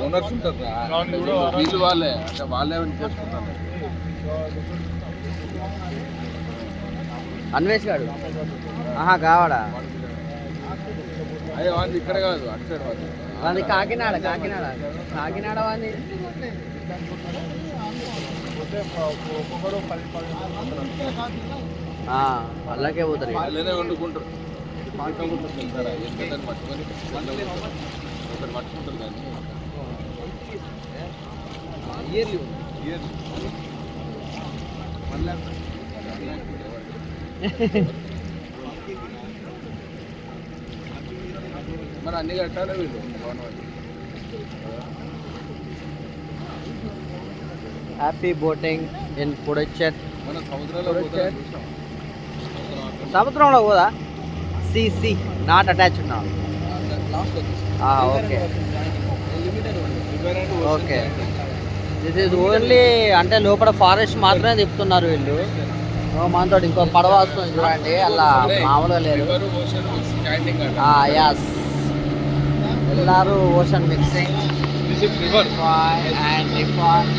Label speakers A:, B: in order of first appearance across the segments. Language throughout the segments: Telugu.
A: ఓనర్స్ ఉంటారు వీళ్ళు వాళ్ళే అంటే వాళ్ళే చేసుకుంటారు.
B: అన్వేష్ గాడు కావాడా
A: అయ్యో వాళ్ళు ఇక్కడ కాదు అటు సైడ్ వాళ్ళు
B: అది కాకినాడ కాకినాడ కాకినాడ వాడిని వాళ్ళకే పోతారు
A: వాళ్ళనే వండుకుంటారు. పట్టుకొని ఒకరు పట్టుకుంటారు కానీ మరి అన్ని కట్టాలి వీళ్ళు గవర్నమెంట్.
B: హ్యాపీ బోటింగ్ ఇన్ పుడచెట్.
A: మన సముద్రంలో
B: సముద్రంలో పోదా సి నాట్ అటాచ్ ఉన్నా. Okay okay this is only అంటే లోపల ఫారెస్ట్ మాత్రమే తిప్పుతున్నారు వీళ్ళు. మనతో ఇంకో పడవ వస్తుంది చూడండి, అలా మామూలుగా లేదు. యాస్ ಎಲ್ಲರೂ ఓషన్ మిక్సింగ్ అండ్ రిఫర్.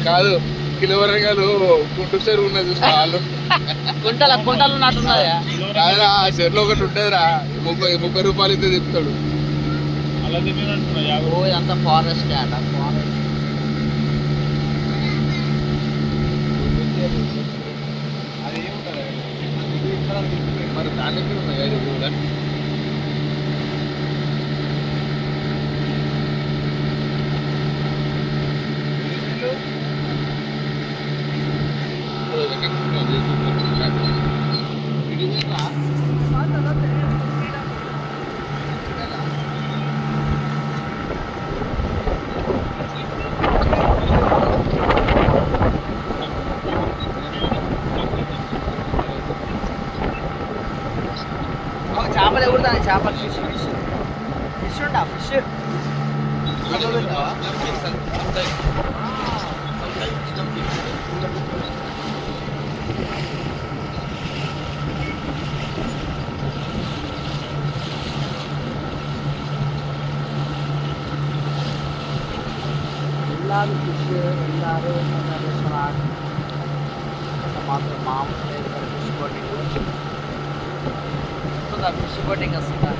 A: కాదు కిలోవరంగాలు గుంటూరు చెరువు ఉన్నది వాళ్ళు
B: కుంటలు ఉన్నట్టున్నాయా?
A: కాదురా చెరువులో ఒకటి ఉంటుందిరా, 30 రూపాయలు అయితే చెప్తాడు.
B: అంత ఫారెస్ట్ అట ఫారెస్ట్.
A: మరి దానికి ఉన్నాయి
B: చేపలు ఎవరుతాయి? చేపలు ఫిష్ ఫిష్ ఉంటా ఫిష్ ಎಲ್ಲರೂ ಫಿಶ್ ಎಲ್ಲರೂ ಮಾತ್ರ ಮಾಮೂಲಿ ಫಿಶ್ ಬೋಟಿಂಗ್ వస్తుందా? ఫిష్ బోటింగ్ వస్తుందా?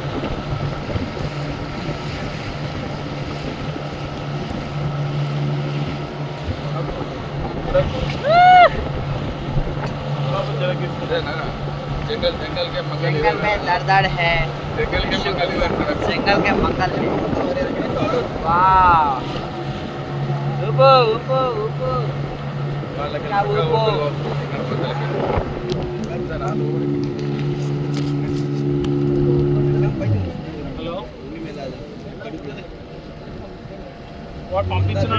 B: जंगल में दरदर है, जंगल के मंगल है. वाह ऊपो ऊपो ऊपो क्या ऊपो.
C: వాడు పంపించిన